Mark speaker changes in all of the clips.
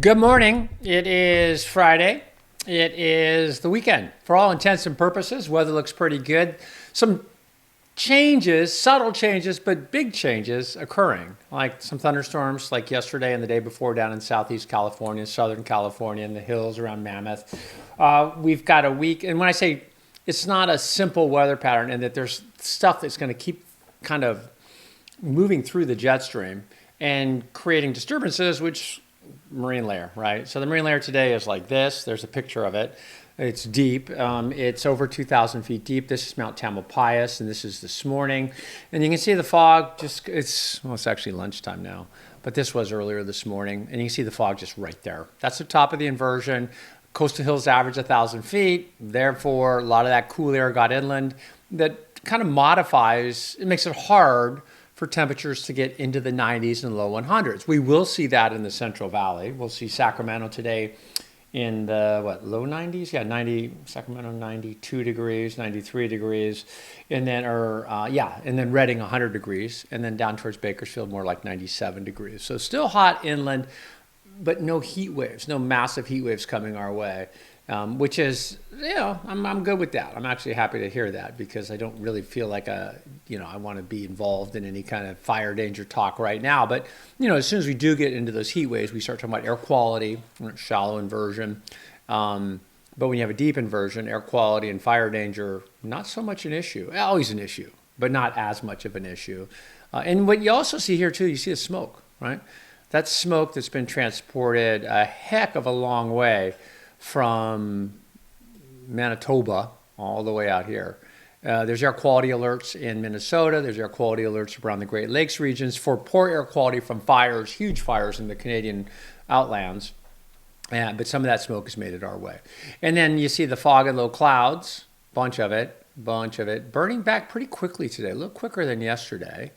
Speaker 1: Good morning. It is Friday. It is the weekend. For all intents and purposes, weather looks pretty good. Some changes, subtle changes, but big changes occurring, like some thunderstorms like yesterday and the day before down in Southeast California, Southern California, and the hills around Mammoth. We've got a week, and when I say it's not a simple weather pattern and that there's stuff that's going to keep kind of moving through the jet stream and creating disturbances, which marine layer, right? So the marine layer today is like this. There's a picture of it. It's deep. It's over 2,000 feet deep. This is Mount Tamalpais, and this is this morning. And you can see the fog it's actually lunchtime now, but this was earlier this morning. And you can see the fog just right there. That's the top of the inversion. Coastal hills average 1,000 feet. Therefore, a lot of that cool air got inland. That kind of modifies, it makes it hard for temperatures to get into the 90s and low 100s. We will see that in the Central Valley. We'll see Sacramento today in the, low 90s? Yeah, Sacramento 92 degrees, 93 degrees. And then, and then Redding 100 degrees. And then down towards Bakersfield, more like 97 degrees. So still hot inland, but no heat waves, no massive heat waves coming our way. Which is, I'm good with that. I'm actually happy to hear that because I don't really feel like I want to be involved in any kind of fire danger talk right now. But, as soon as we do get into those heat waves, we start talking about air quality, shallow inversion. But when you have a deep inversion, air quality and fire danger, not so much an issue. Always an issue, but not as much of an issue. And what you also see here, too, you see the smoke, right? That's smoke that's been transported a heck of a long way from Manitoba all the way out here. There's air quality alerts in Minnesota. There's air quality alerts around the Great Lakes regions for poor air quality from fires, huge fires in the Canadian outlands. But some of that smoke has made it our way. And then you see the fog and low clouds, bunch of it, burning back pretty quickly today, a little quicker than yesterday.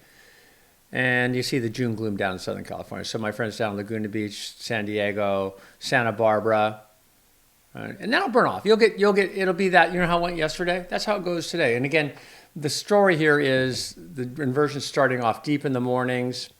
Speaker 1: And you see the June gloom down in Southern California. So my friends down in Laguna Beach, San Diego, Santa Barbara, and that'll burn off. It'll be that, how it went yesterday? That's how it goes today. And again, the story here is the inversion starting off deep in the mornings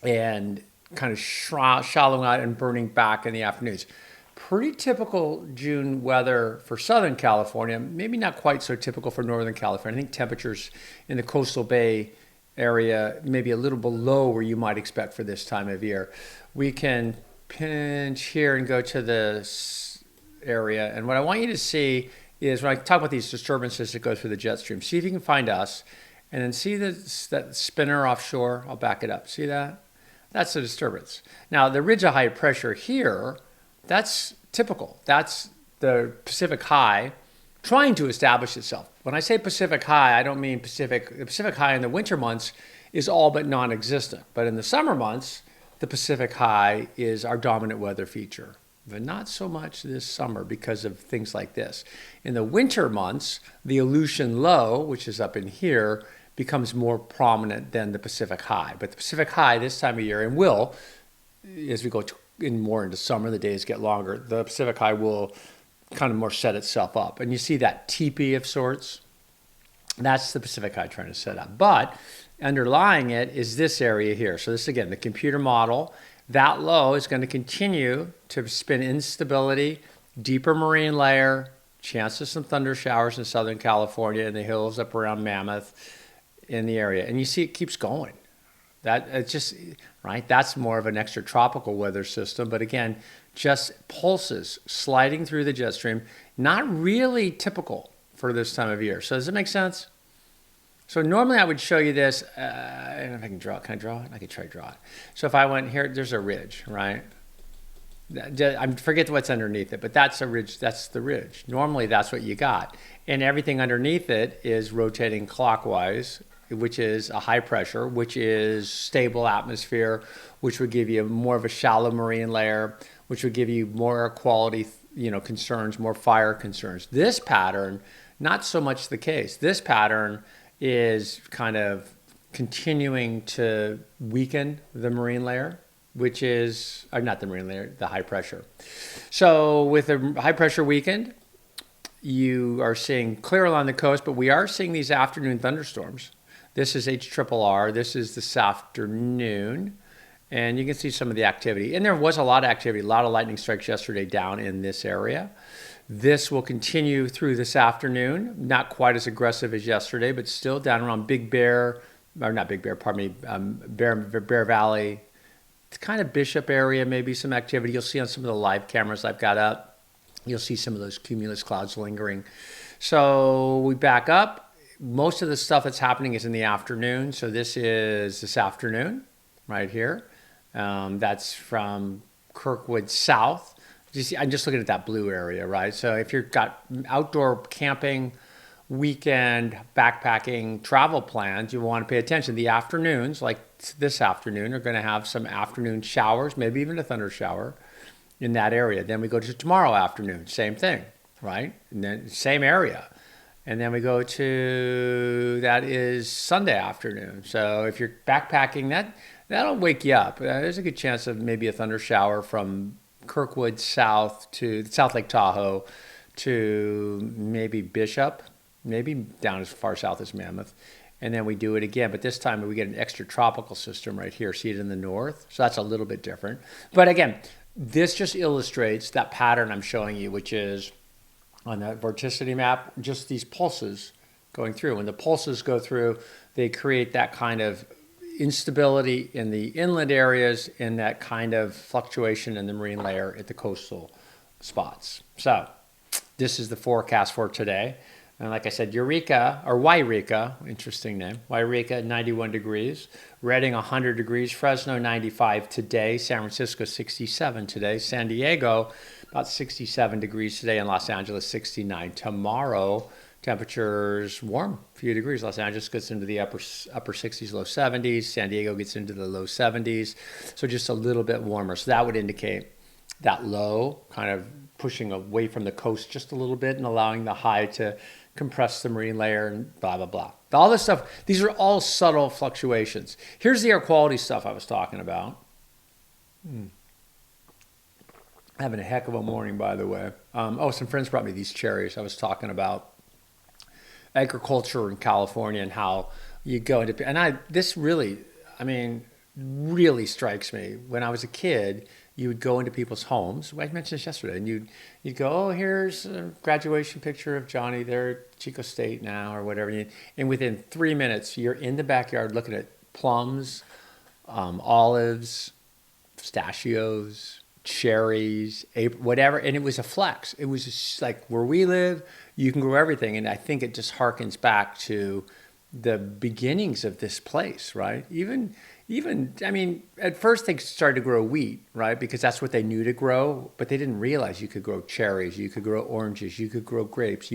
Speaker 1: and kind of shallowing out and burning back in the afternoons. Pretty typical June weather for Southern California, maybe not quite so typical for Northern California. I think temperatures in the coastal bay area maybe a little below where you might expect for this time of year. We can pinch here and go to the area, and what I want you to see is when I talk about these disturbances that go through the jet stream, see if you can find us, and then see that spinner offshore. I'll back it up. See that? That's a disturbance. Now, the ridge of high pressure here, that's typical. That's the Pacific high trying to establish itself. When I say Pacific high, I don't mean Pacific. The Pacific high in the winter months is all but non-existent. But in the summer months, the Pacific high is our dominant weather feature. But not so much this summer because of things like this. In the winter months, the Aleutian low, which is up in here, becomes more prominent than the Pacific high. But the Pacific high this time of year, and will, as we go more into summer, the days get longer, the Pacific high will kind of more set itself up. And you see that teepee of sorts? That's the Pacific high trying to set up. But underlying it is this area here. So this, again, the computer model. That low is going to continue to spin instability, deeper marine layer, chance of some thunder showers in Southern California and the hills up around Mammoth in the area. And you see it keeps going. That's more of an extratropical weather system. But again, just pulses sliding through the jet stream, not really typical for this time of year. So does it make sense? So normally I would show you this, I don't know if I can draw it. Can I draw it? I could try to draw it. So if I went here, there's a ridge, right? I forget what's underneath it, but that's a ridge, that's the ridge. Normally that's what you got. And everything underneath it is rotating clockwise, which is a high pressure, which is stable atmosphere, which would give you more of a shallow marine layer, which would give you more air quality, concerns, more fire concerns. This pattern, not so much the case. This pattern is kind of continuing to weaken the marine layer, which is, not the marine layer, the high pressure. So with the high pressure weakened, you are seeing clear along the coast, but we are seeing these afternoon thunderstorms. This is HRRR. This is this afternoon. And you can see some of the activity. And there was a lot of activity, a lot of lightning strikes yesterday down in this area. This will continue through this afternoon. Not quite as aggressive as yesterday, but still down around Big Bear, or not Big Bear, pardon me, Bear Valley. It's kind of Bishop area, maybe some activity. You'll see on some of the live cameras I've got up. You'll see some of those cumulus clouds lingering. So we back up. Most of the stuff that's happening is in the afternoon. So this is this afternoon right here. That's from Kirkwood south. You see, I'm just looking at that blue area, right? So if you've got outdoor camping, weekend, backpacking, travel plans, you want to pay attention. The afternoons, like this afternoon, are going to have some afternoon showers, maybe even a thunder shower in that area. Then we go to tomorrow afternoon, same thing, right? And then same area. And then we go to, that is Sunday afternoon. So if you're backpacking, that'll wake you up. There's a good chance of maybe a thunder shower from Kirkwood south to South Lake Tahoe to maybe Bishop, maybe down as far south as Mammoth. And then we do it again, but this time we get an extra tropical system right here. See it in the north? So that's a little bit different. But again, this just illustrates that pattern I'm showing you, which is on that vorticity map, just these pulses going through. When the pulses go through, they create that kind of instability in the inland areas and that kind of fluctuation in the marine layer at the coastal spots. So this is the forecast for today. And like I said, Eureka, or Wairika, interesting name, Wairika, 91 degrees. Redding, 100 degrees. Fresno, 95 today. San Francisco, 67 today. San Diego, about 67 degrees today. And Los Angeles, 69. Tomorrow, temperatures warm, a few degrees. Los Angeles gets into the upper 60s, low 70s. San Diego gets into the low 70s. So just a little bit warmer. So that would indicate that low kind of pushing away from the coast just a little bit and allowing the high to compress the marine layer and blah, blah, blah. All this stuff, these are all subtle fluctuations. Here's the air quality stuff I was talking about. Having a heck of a morning, by the way. Some friends brought me these cherries. I was talking about agriculture in California and how you go into, and this really, really strikes me. When I was a kid, you would go into people's homes. I mentioned this yesterday, and you'd go, oh, here's a graduation picture of Johnny. They're at Chico State now, or whatever. And within 3 minutes, you're in the backyard looking at plums, olives, pistachios, cherries, whatever. And it was a flex. It was just like where we live, you can grow everything. And I think it just harkens back to the beginnings of this place, right? Even, at first they started to grow wheat, right? Because that's what they knew to grow, but they didn't realize you could grow cherries, you could grow oranges, you could grow grapes,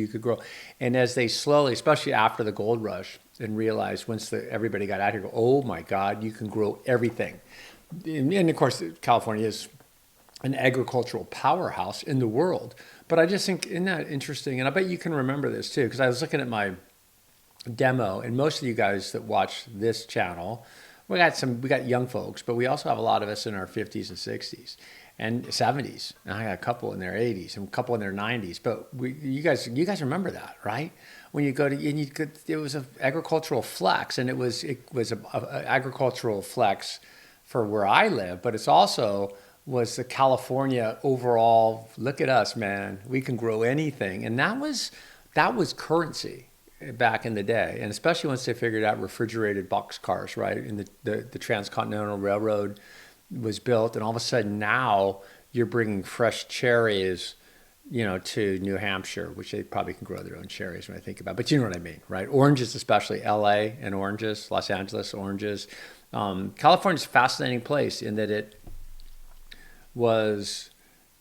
Speaker 1: and as they slowly, especially after the gold rush, and realized once everybody got out here, go, oh my God, you can grow everything. And of course, California is an agricultural powerhouse in the world. But I just think, isn't that interesting? And I bet you can remember this too, because I was looking at my demo, and most of you guys that watch this channel, we got young folks, but we also have a lot of us in our 50s and 60s and 70s. And I got a couple in their 80s and a couple in their 90s. But you guys remember that, right? When you go to, it was an agricultural flex, and it was an agricultural flex for where I live, but it's also was the California overall, look at us, man, we can grow anything. And that was currency back in the day, and especially once they figured out refrigerated boxcars, right? And the Transcontinental Railroad was built, and all of a sudden now you're bringing fresh cherries, to New Hampshire, which they probably can grow their own cherries when I think about it. But you know what I mean, right? Oranges, especially LA and oranges, Los Angeles oranges. California's a fascinating place in that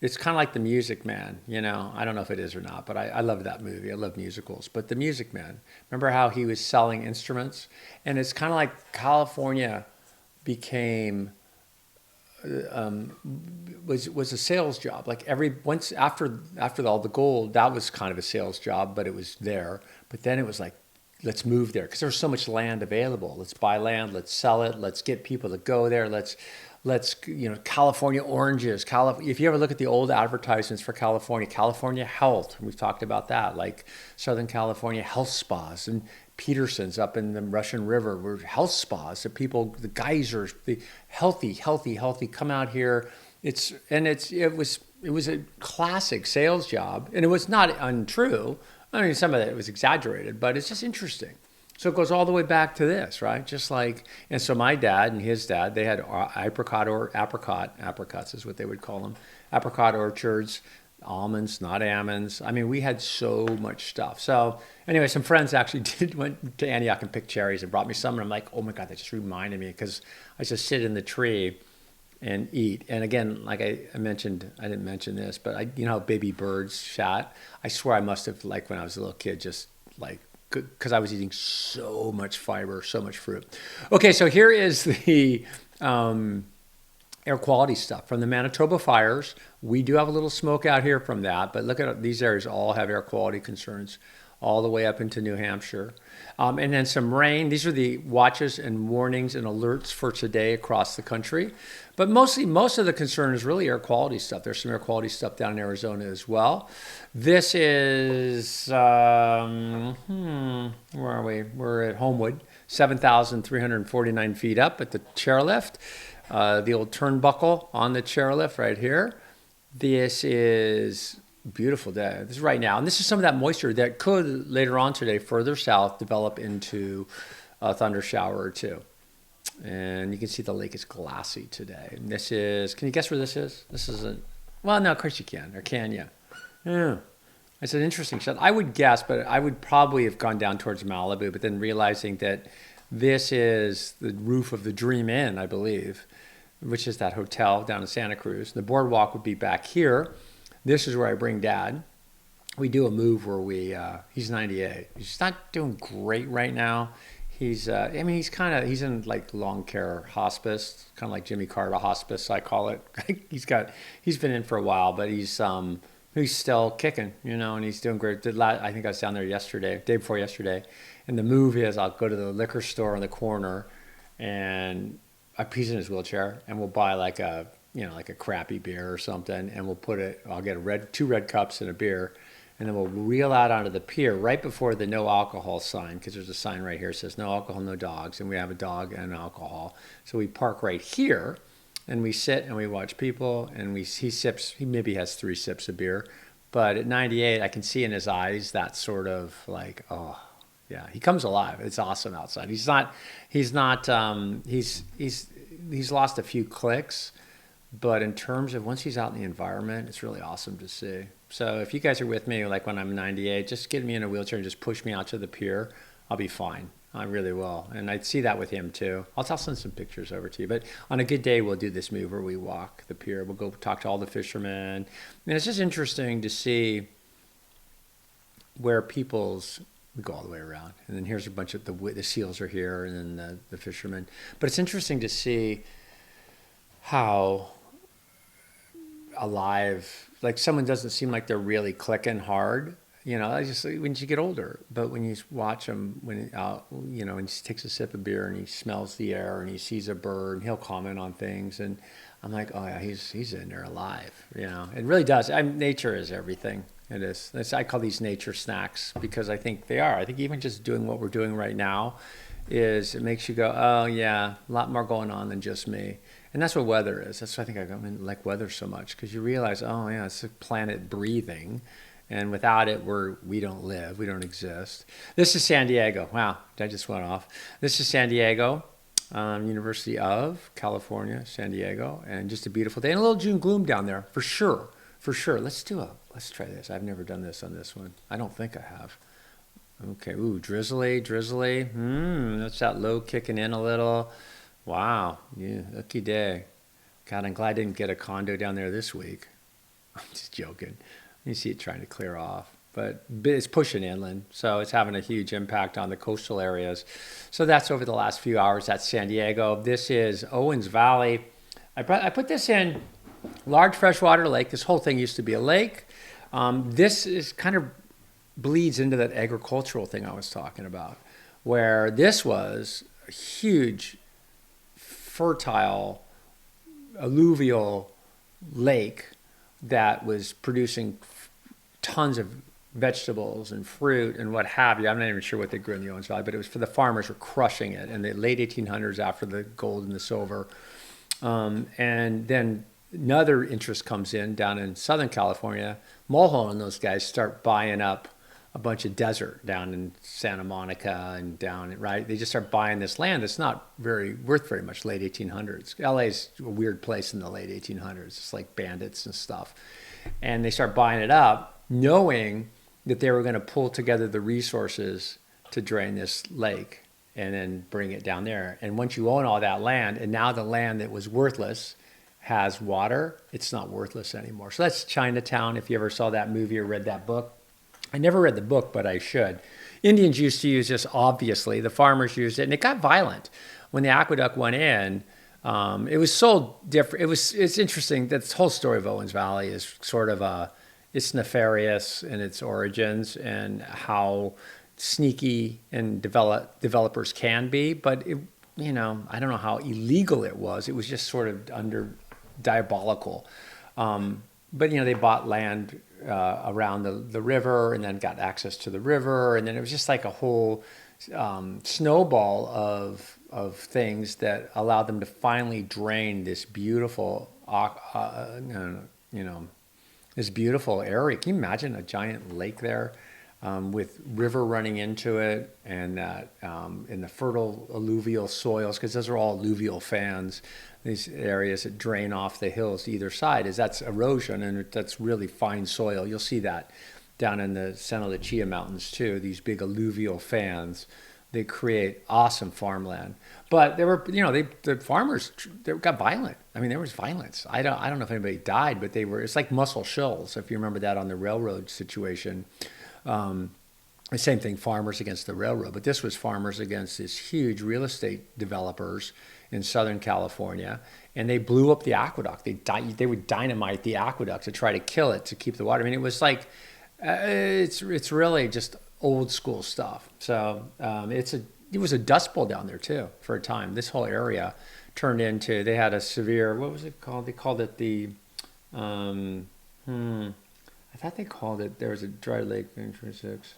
Speaker 1: it's kind of like The Music Man, I don't know if it is or not, but I love that movie. I love musicals. But The Music Man, remember how he was selling instruments? And it's kind of like California became, was a sales job. Like once after all the gold, that was kind of a sales job, but it was there. But then it was like, let's move there because there's so much land available. Let's buy land, let's sell it, let's get people to go there, let's California oranges. If you ever look at the old advertisements for California Health, we've talked about that, like Southern California health spas, and Peterson's up in the Russian River, were health spas. The people, the geysers, the healthy come out here. It was a classic sales job, and it was not untrue. I mean, some of it was exaggerated, but it's just interesting. So it goes all the way back to this, right? Just like, and so my dad and his dad, they had apricots is what they would call them, apricot orchards, almonds, not almonds. I mean, we had so much stuff. So anyway, some friends actually went to Antioch and picked cherries and brought me some, and I'm like, oh my God, that just reminded me, because I used to sit in the tree and eat. And again, like I mentioned, I didn't mention this, but you know how baby birds shat? I swear I must have, like when I was a little kid, just like, because I was eating so much fiber, so much fruit. Okay, so here is the air quality stuff from the Manitoba fires. We do have a little smoke out here from that, but look at these areas all have air quality concerns all the way up into New Hampshire. And then some rain. These are the watches and warnings and alerts for today across the country. But most of the concern is really air quality stuff. There's some air quality stuff down in Arizona as well. This is, where are we? We're at Homewood, 7,349 feet up at the chairlift. The old turnbuckle on the chairlift right here. This is beautiful day. This is right now. And this is some of that moisture that could later on today, further south, develop into a thundershower or two. And you can see the lake is glassy today. And this is, can you guess where this is? This isn't, well, no, of course you can. Or can you? Yeah. It's an interesting shot. I would guess, but I would probably have gone down towards Malibu, but then realizing that this is the roof of the Dream Inn, I believe, which is that hotel down in Santa Cruz. The boardwalk would be back here. This is where I bring Dad. We do a move where he's 98. He's not doing great right now. He's he's in like long care hospice, kind of like Jimmy Carter hospice, I call it. He's been in for a while, but he's still kicking, and he's doing great. I think I was down there day before yesterday. And the move is I'll go to the liquor store on the corner, and he's in his wheelchair, and we'll buy like a crappy beer or something, and I'll get 2 red cups and a beer, and then we'll reel out onto the pier right before the no alcohol sign, because there's a sign right here that says no alcohol, no dogs, and we have a dog and alcohol. So we park right here, and we sit and we watch people, and he maybe has 3 sips of beer, but at 98, I can see in his eyes that sort of like, oh, yeah, he comes alive. It's awesome outside. He's lost a few clicks, but in terms of once he's out in the environment, it's really awesome to see. So if you guys are with me, like when I'm 98, just get me in a wheelchair and just push me out to the pier. I'll be fine. I really will. And I see that with him too. I'll send some pictures over to you. But on a good day, we'll do this move where we walk the pier. We'll go talk to all the fishermen. And it's just interesting to see where we go all the way around. And then here's a bunch of the seals are here, and then the fishermen. But it's interesting to see how alive, like someone doesn't seem like they're really clicking hard, when you get older. But when you watch him, when he takes a sip of beer and he smells the air and he sees a bird, and he'll comment on things, and I'm like, oh yeah, he's in there alive. It really does. Nature is everything. It is. I call these nature snacks, because I think they are. I think even just doing what we're doing right now it makes you go, oh yeah, a lot more going on than just me. And that's what weather is. That's why I think I like weather so much, because you realize, oh yeah, it's a planet breathing, and without it, we don't live, we don't exist. This is San Diego. Wow, that just went off. This is San Diego, University of California, San Diego, and just a beautiful day, and a little June gloom down there for sure. For sure. Let's try this. I've never done this on this one. I don't think I have. Okay. Ooh, drizzly. That's that low kicking in a little. Wow. Yeah. Lucky day. God, I'm glad I didn't get a condo down there this week. I'm just joking. You see it trying to clear off. But it's pushing inland, so it's having a huge impact on the coastal areas. So that's over the last few hours. That's San Diego. This is Owens Valley. I put this in large freshwater lake. This whole thing used to be a lake. This is kind of bleeds into that agricultural thing I was talking about, where this was a huge, fertile, alluvial lake that was producing tons of vegetables and fruit and what have you. I'm not even sure what they grew in the Owens Valley, but it was for the farmers were crushing it in the late 1800s after the gold and the silver. And then another interest comes in down in Southern California. Mulholland and those guys start buying up a bunch of desert down in Santa Monica and down, right? They just start buying this land that's not worth very much late 1800s. LA's a weird place in the late 1800s. It's like bandits and stuff. And they start buying it up knowing that they were going to pull together the resources to drain this lake and then bring it down there. And once you own all that land, and now the land that was worthless has water, it's not worthless anymore. So that's Chinatown, if you ever saw that movie or read that book. I never read the book, but I should. Indians used to use this, obviously. The farmers used it, and it got violent. When the aqueduct went in, it was sold different. It's interesting. That whole story of Owens Valley is sort of it's nefarious in its origins and how sneaky and developers can be. But, I don't know how illegal it was. It was just sort of diabolical. But, they bought land around the river and then got access to the river. And then it was just like a whole snowball of things that allowed them to finally drain this beautiful, this beautiful area. Can you imagine a giant lake there with river running into it and that in the fertile alluvial soils, because those are all alluvial fans. These areas that drain off the hills to either side, that's erosion, and that's really fine soil. You'll see that down in the Santa Lucia Mountains too. These big alluvial fans, they create awesome farmland. But there were, the farmers, they got violent. I mean, there was violence. I don't know if anybody died, but it's like Muscle Shoals, if you remember that on the railroad situation. The same thing, farmers against the railroad, but this was farmers against these huge real estate developers in Southern California, and they blew up the aqueduct. They would dynamite the aqueduct to try to kill it to keep the water. I mean, it was like it's really just old school stuff. So it was a dust bowl down there too for a time. This whole area turned into, they had a severe, what was it called? They called it the I thought they called it, there was a dry lake in 1926.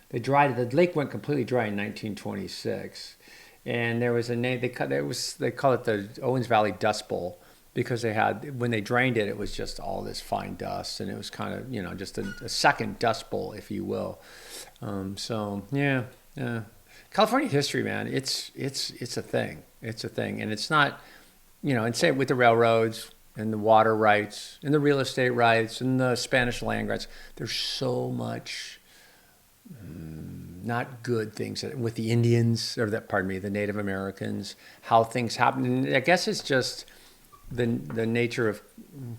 Speaker 1: The lake went completely dry in 1926. And there was a name, they call it the Owens Valley Dust Bowl, because when they drained it, it was just all this fine dust, and it was kind of, just a second dust bowl, if you will. California history, man, it's a thing. It's a thing. And it's not, and say with the railroads and the water rights and the real estate rights and the Spanish land rights, there's so much not good things with the Indians, the Native Americans, how things happen. And I guess it's just the nature of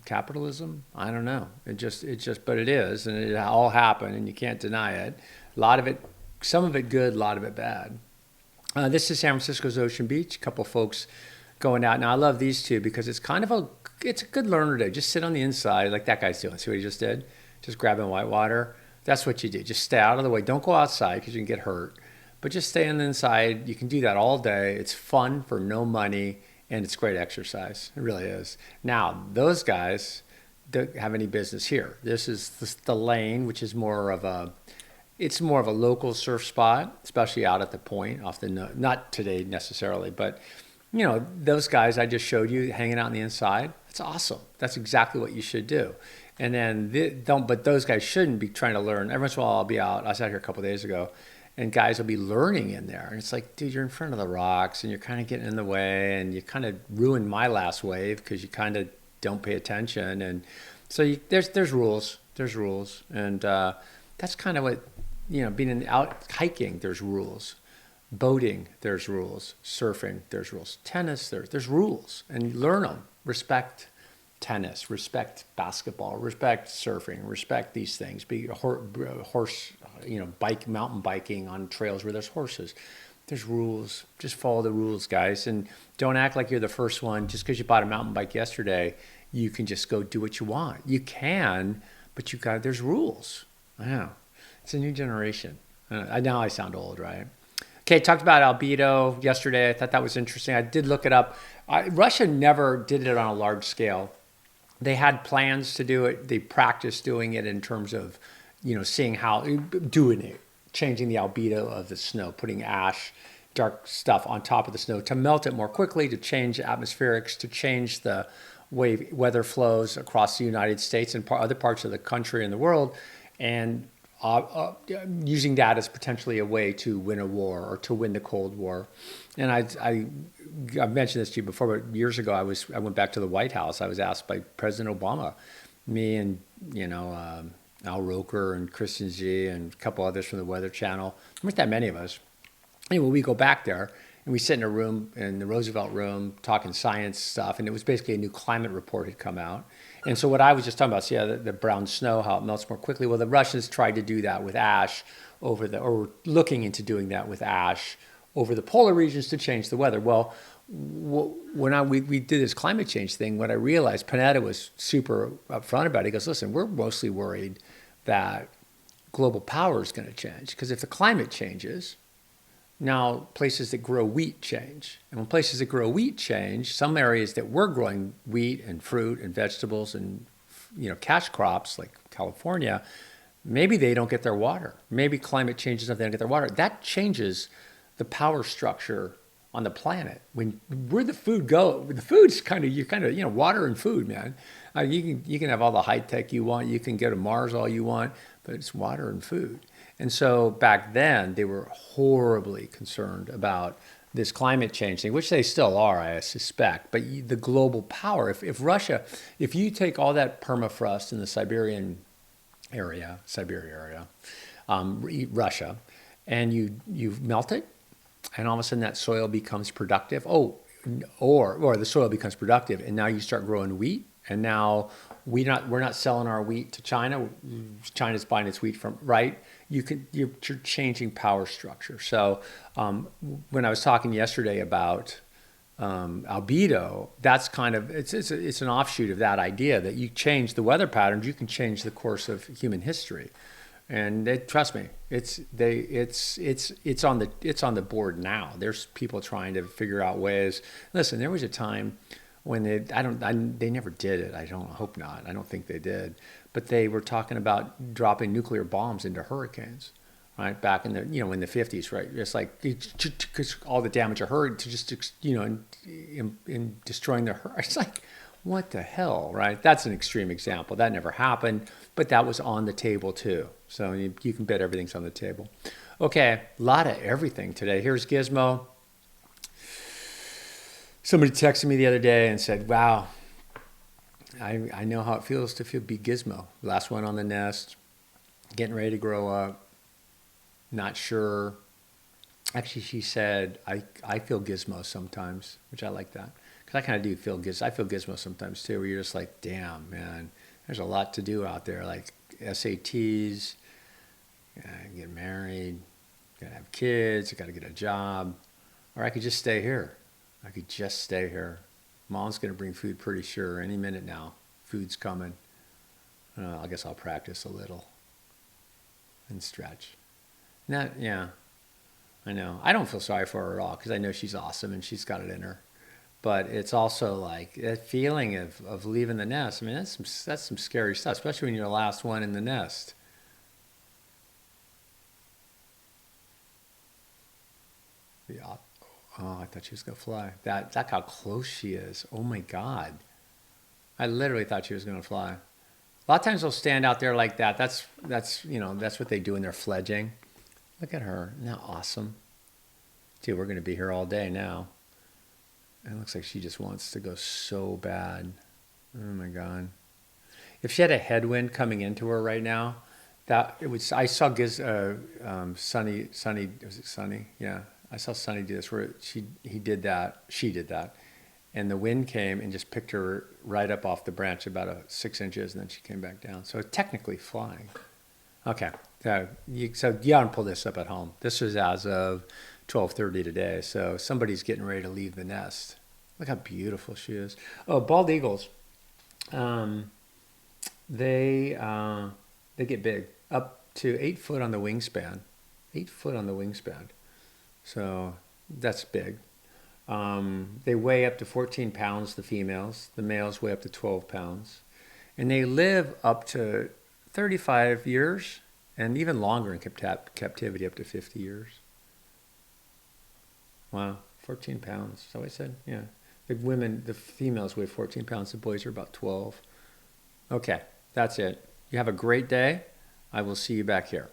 Speaker 1: capitalism. I don't know. But it is, and it all happened, and you can't deny it. A lot of it, some of it good, a lot of it bad. This is San Francisco's Ocean Beach. A couple folks going out. Now I love these two because it's a good learner day. Just sit on the inside like that guy's doing. See what he just did? Just grabbing whitewater. That's what you do. Just stay out of the way. Don't go outside because you can get hurt. But just stay on the inside. You can do that all day. It's fun for no money, and it's great exercise. It really is. Now, those guys don't have any business here. This is the lane, which is more of a local surf spot, especially out at the point, not today necessarily, but those guys I just showed you hanging out on the inside. That's awesome. That's exactly what you should do. And then but those guys shouldn't be trying to learn. Every once in a while I'll be out. I was out here a couple of days ago, and guys will be learning in there. And it's like, dude, you're in front of the rocks, and you're kind of getting in the way, and you kind of ruined my last wave because you kind of don't pay attention. And so there's rules. There's rules, and that's kind of what being out hiking. There's rules. Boating, there's rules. Surfing, there's rules. Tennis, there's rules, and you learn them. Respect tennis, respect basketball, respect surfing, respect these things. Be a horse, mountain biking on trails where there's horses. There's rules. Just follow the rules, guys, and don't act like you're the first one. Just because you bought a mountain bike yesterday, you can just go do what you want. You can, but there's rules. I know. It's a new generation. Now I sound old, right? Okay, talked about albedo yesterday. I thought that was interesting. I did look it up. Russia never did it on a large scale. They had plans to do it. They practiced doing it in terms of seeing how doing it, changing the albedo of the snow, putting ash, dark stuff on top of the snow to melt it more quickly, to change atmospherics, to change the way weather flows across the United States and other parts of the country and the world, and using that as potentially a way to win a war or to win the Cold War. And I've mentioned this to you before, but years ago I went back to the White House. I was asked by President Obama, me and Al Roker and Kristen G and a couple others from the Weather Channel. There weren't that many of us. Anyway, we go back there and we sit in a room in the Roosevelt room talking science stuff, and it was basically a new climate report had come out. And so what I was just talking about, the brown snow, how it melts more quickly. Well, the Russians tried to do that with ash or looking into doing that with ash over the polar regions to change the weather. Well, when we did this climate change thing, what I realized, Panetta was super upfront about it. He goes, listen, we're mostly worried that global power is going to change, because if the climate changes, now places that grow wheat change. And when places that grow wheat change, some areas that were growing wheat and fruit and vegetables and cash crops like California, maybe they don't get their water. Maybe climate changes if they don't get their water. That changes the power structure on the planet. Where the food go, the food's water and food, man. You can have all the high tech you want. You can go to Mars all you want, but it's water and food. And so back then, they were horribly concerned about this climate change thing, which they still are, I suspect. But the global power, if you take all that permafrost in the Siberia area, Russia, and you melt it, and all of a sudden that soil becomes productive. Or the soil becomes productive, and now you start growing wheat, and now we're not selling our wheat to China. China's buying its wheat from, right? You're changing power structure. So when I was talking yesterday about albedo, that's it's an offshoot of that idea that you change the weather patterns, you can change the course of human history. And trust me, it's on the board now. There's people trying to figure out ways. Listen, there was a time when they never did it. I hope not. I don't think they did. But they were talking about dropping nuclear bombs into hurricanes, right? Back in the in the 50s, right? Just like because all the damage occurred to just in destroying the hurricane. It's like, what the hell, right? That's an extreme example. That never happened, but that was on the table too. So you can bet everything's on the table. Okay, a lot of everything today. Here's Gizmo. Somebody texted me the other day and said, wow, I know how it feels to be Gizmo. Last one on the nest, getting ready to grow up, not sure. Actually, she said, I feel Gizmo sometimes, which I like that. Because I kind of do feel Gizmo. I feel Gizmo sometimes too, where you're just like, damn, man, there's a lot to do out there. Like SATs, get married, gotta have kids, I gotta get a job. Or I could just stay here. Mom's going to bring food pretty sure any minute now. Food's coming. I guess I'll practice a little and stretch. Yeah, I know. I don't feel sorry for her at all because I know she's awesome and she's got it in her. But it's also like that feeling of leaving the nest. I mean, that's some scary stuff, especially when you're the last one in the nest. Yeah. Oh, I thought she was going to fly. That's how close she is. Oh, my God. I literally thought she was going to fly. A lot of times they'll stand out there like that. That's what they do when they're fledging. Look at her. Isn't that awesome? Dude, we're going to be here all day now. And it looks like she just wants to go so bad. Oh, my God. If she had a headwind coming into her right now, I saw Sunny, was it Sunny? Yeah. I saw Sunny do this where she did that, and the wind came and just picked her right up off the branch about 6 inches, and then she came back down. So technically flying. Okay, so you don't pull this up at home. This is as of 12:30 today, so somebody's getting ready to leave the nest. Look how beautiful she is. Oh, bald eagles. They get big, up to 8 foot on the wingspan. 8 foot on the wingspan. So that's big. They weigh up to 14 pounds, the females. The males weigh up to 12 pounds. And they live up to 35 years. and even longer in captivity, up to 50 years. Wow, 14 pounds. So I said, yeah. The females weigh 14 pounds. The boys are about 12. Okay, that's it. You have a great day. I will see you back here.